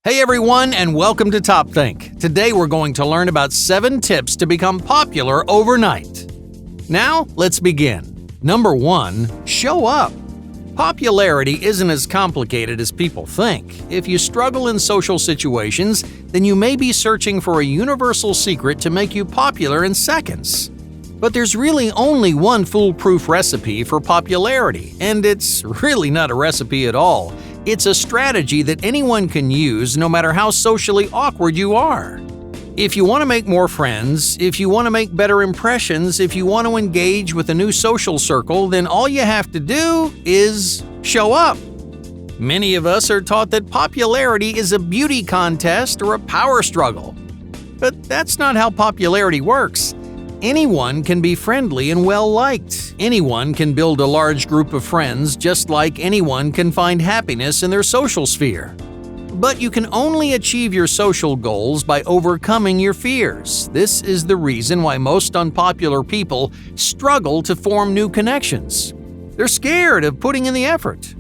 Hey everyone, and welcome to Top Think. Today we're going to learn about 7 tips to become popular overnight. Now, let's begin. Number 1, show up. Popularity isn't as complicated as people think. If you struggle in social situations, then you may be searching for a universal secret to make you popular in seconds. But there's really only one foolproof recipe for popularity, and it's really not a recipe at all. It's a strategy that anyone can use no matter how socially awkward you are. If you want to make more friends, if you want to make better impressions, if you want to engage with a new social circle, then all you have to do is show up. Many of us are taught that popularity is a beauty contest or a power struggle. But that's not how popularity works. Anyone can be friendly and well-liked. Anyone can build a large group of friends just like anyone can find happiness in their social sphere. But you can only achieve your social goals by overcoming your fears. This is the reason why most unpopular people struggle to form new connections. They're scared of putting in the effort.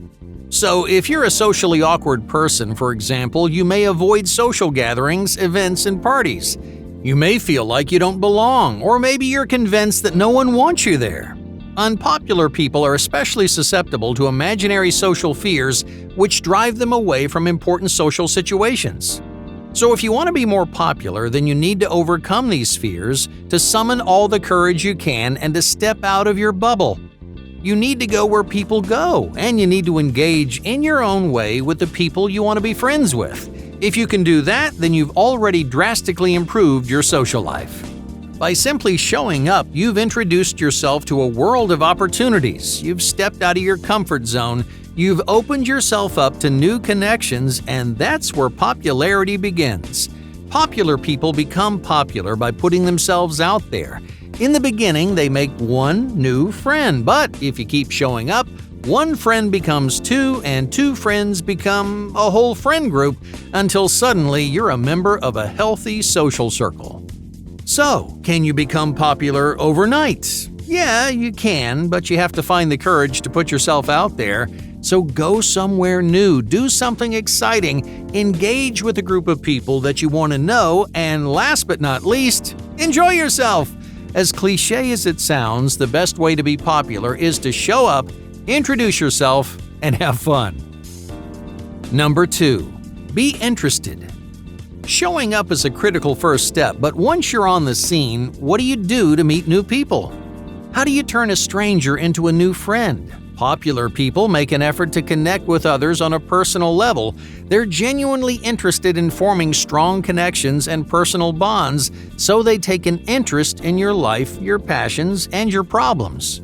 So if you're a socially awkward person, for example, you may avoid social gatherings, events, and parties. You may feel like you don't belong, or maybe you're convinced that no one wants you there. Unpopular people are especially susceptible to imaginary social fears, which drive them away from important social situations. So if you want to be more popular, then you need to overcome these fears, to summon all the courage you can, and to step out of your bubble. You need to go where people go, and you need to engage in your own way with the people you want to be friends with. If you can do that, then you've already drastically improved your social life. By simply showing up, you've introduced yourself to a world of opportunities. You've stepped out of your comfort zone. You've opened yourself up to new connections, and that's where popularity begins. Popular people become popular by putting themselves out there. In the beginning, they make one new friend, but if you keep showing up, one friend becomes 2, and 2 friends become a whole friend group until suddenly you're a member of a healthy social circle. So, can you become popular overnight? Yeah, you can, but you have to find the courage to put yourself out there. So go somewhere new, do something exciting, engage with a group of people that you want to know, and last but not least, enjoy yourself. As cliche as it sounds, the best way to be popular is to show up, introduce yourself, and have fun. Number 2, be interested. Showing up is a critical first step, but once you're on the scene, what do you do to meet new people? How do you turn a stranger into a new friend? Popular people make an effort to connect with others on a personal level. They're genuinely interested in forming strong connections and personal bonds, so they take an interest in your life, your passions, and your problems.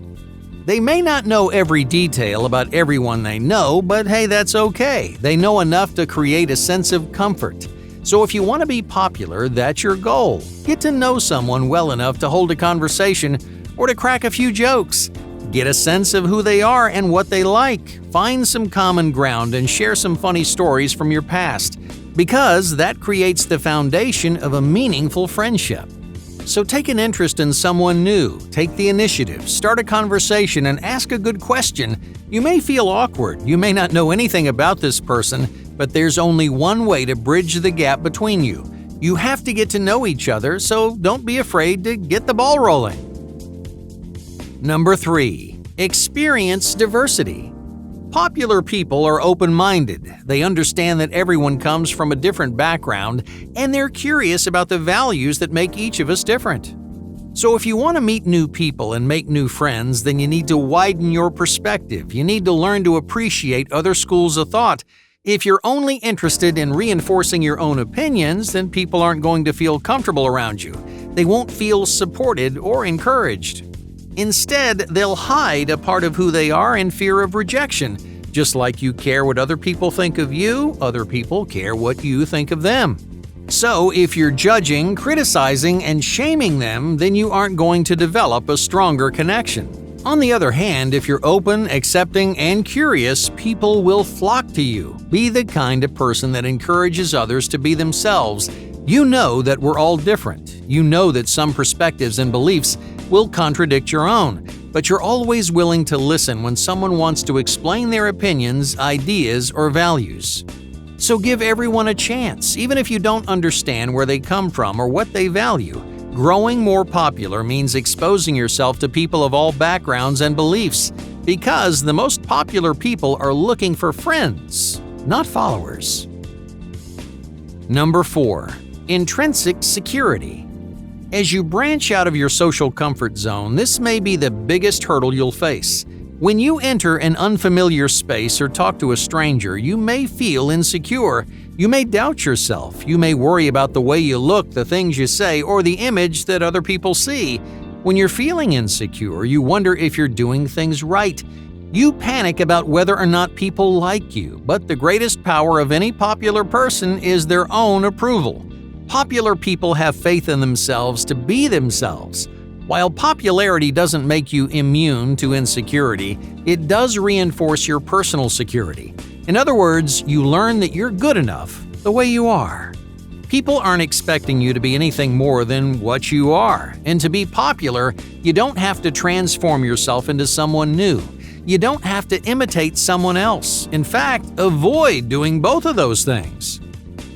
They may not know every detail about everyone they know, but hey, that's okay. They know enough to create a sense of comfort. So if you want to be popular, that's your goal. Get to know someone well enough to hold a conversation or to crack a few jokes. Get a sense of who they are and what they like. Find some common ground and share some funny stories from your past, because that creates the foundation of a meaningful friendship. So take an interest in someone new, take the initiative, start a conversation, and ask a good question. You may feel awkward, you may not know anything about this person, but there's only one way to bridge the gap between you. You have to get to know each other, so don't be afraid to get the ball rolling. Number 3, experience diversity. Popular people are open-minded. They understand that everyone comes from a different background, and they're curious about the values that make each of us different. So if you want to meet new people and make new friends, then you need to widen your perspective. You need to learn to appreciate other schools of thought. If you're only interested in reinforcing your own opinions, then people aren't going to feel comfortable around you. They won't feel supported or encouraged. Instead, they'll hide a part of who they are in fear of rejection. Just like you care what other people think of you, other people care what you think of them. So if you're judging, criticizing, and shaming them, then you aren't going to develop a stronger connection. On the other hand, if you're open, accepting, and curious, people will flock to you. Be the kind of person that encourages others to be themselves. You know that we're all different. You know that some perspectives and beliefs will contradict your own, but you're always willing to listen when someone wants to explain their opinions, ideas, or values. So give everyone a chance, even if you don't understand where they come from or what they value. Growing more popular means exposing yourself to people of all backgrounds and beliefs, because the most popular people are looking for friends, not followers. Number 4. Intrinsic Security. As you branch out of your social comfort zone, this may be the biggest hurdle you'll face. When you enter an unfamiliar space or talk to a stranger, you may feel insecure. You may doubt yourself. You may worry about the way you look, the things you say, or the image that other people see. When you're feeling insecure, you wonder if you're doing things right. You panic about whether or not people like you, but the greatest power of any popular person is their own approval. Popular people have faith in themselves to be themselves. While popularity doesn't make you immune to insecurity, it does reinforce your personal security. In other words, you learn that you're good enough the way you are. People aren't expecting you to be anything more than what you are, and to be popular, you don't have to transform yourself into someone new. You don't have to imitate someone else. In fact, avoid doing both of those things.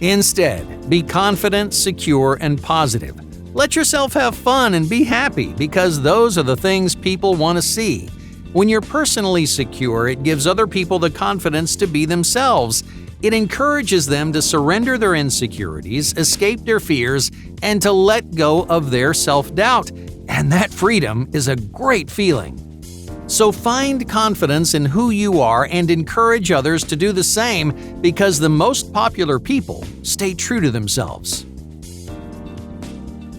Instead, be confident, secure, and positive. Let yourself have fun and be happy, because those are the things people want to see. When you're personally secure, it gives other people the confidence to be themselves. It encourages them to surrender their insecurities, escape their fears, and to let go of their self-doubt. And that freedom is a great feeling. So find confidence in who you are and encourage others to do the same, because the most popular people stay true to themselves.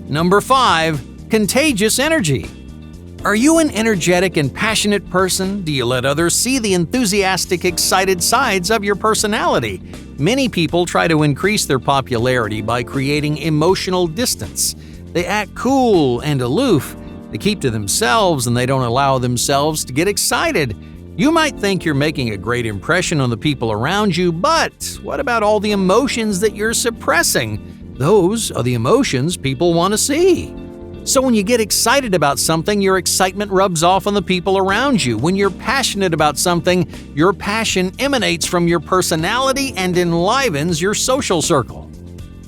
Number 5. Contagious Energy. Are you an energetic and passionate person? Do you let others see the enthusiastic, excited sides of your personality? Many people try to increase their popularity by creating emotional distance. They act cool and aloof. They keep to themselves and they don't allow themselves to get excited. You might think you're making a great impression on the people around you, but what about all the emotions that you're suppressing? Those are the emotions people want to see. So when you get excited about something, your excitement rubs off on the people around you. When you're passionate about something, your passion emanates from your personality and enlivens your social circle.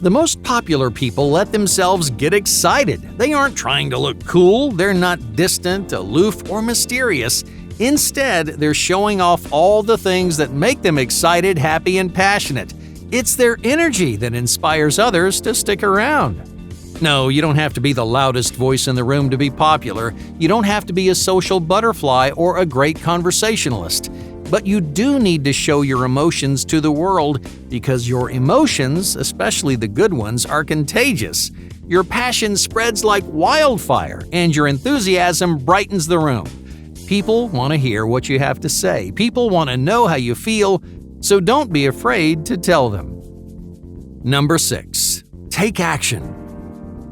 The most popular people let themselves get excited. They aren't trying to look cool. They're not distant, aloof, or mysterious. Instead, they're showing off all the things that make them excited, happy, and passionate. It's their energy that inspires others to stick around. No, you don't have to be the loudest voice in the room to be popular. You don't have to be a social butterfly or a great conversationalist. But you do need to show your emotions to the world, because your emotions, especially the good ones, are contagious. Your passion spreads like wildfire, and your enthusiasm brightens the room. People want to hear what you have to say. People want to know how you feel, so don't be afraid to tell them. Number 6. Take action.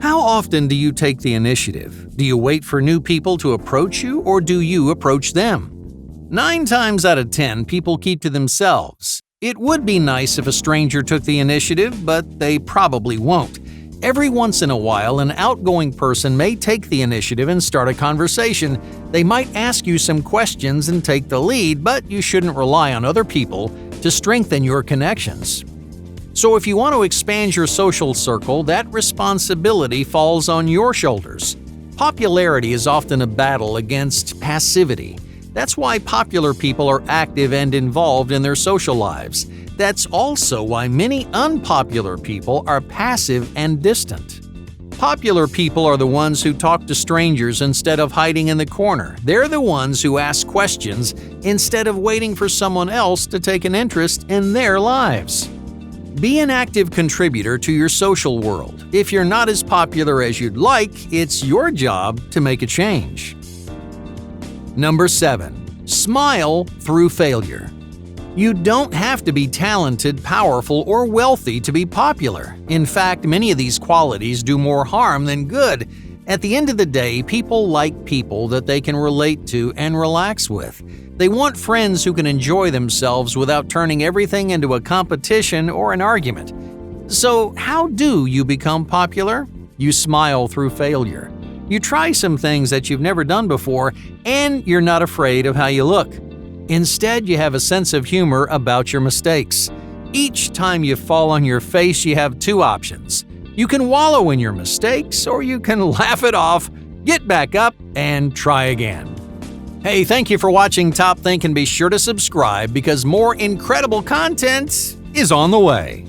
How often do you take the initiative? Do you wait for new people to approach you, or do you approach them? 9 times out of 10, people keep to themselves. It would be nice if a stranger took the initiative, but they probably won't. Every once in a while, an outgoing person may take the initiative and start a conversation. They might ask you some questions and take the lead, but you shouldn't rely on other people to strengthen your connections. So if you want to expand your social circle, that responsibility falls on your shoulders. Popularity is often a battle against passivity. That's why popular people are active and involved in their social lives. That's also why many unpopular people are passive and distant. Popular people are the ones who talk to strangers instead of hiding in the corner. They're the ones who ask questions instead of waiting for someone else to take an interest in their lives. Be an active contributor to your social world. If you're not as popular as you'd like, it's your job to make a change. Number 7. Smile through failure. You don't have to be talented, powerful, or wealthy to be popular. In fact, many of these qualities do more harm than good. At the end of the day, people like people that they can relate to and relax with. They want friends who can enjoy themselves without turning everything into a competition or an argument. So, how do you become popular? You smile through failure. You try some things that you've never done before, and you're not afraid of how you look. Instead, you have a sense of humor about your mistakes. Each time you fall on your face, you have two options. You can wallow in your mistakes, or you can laugh it off, get back up, and try again. Hey, thank you for watching Top Think, and be sure to subscribe because more incredible content is on the way.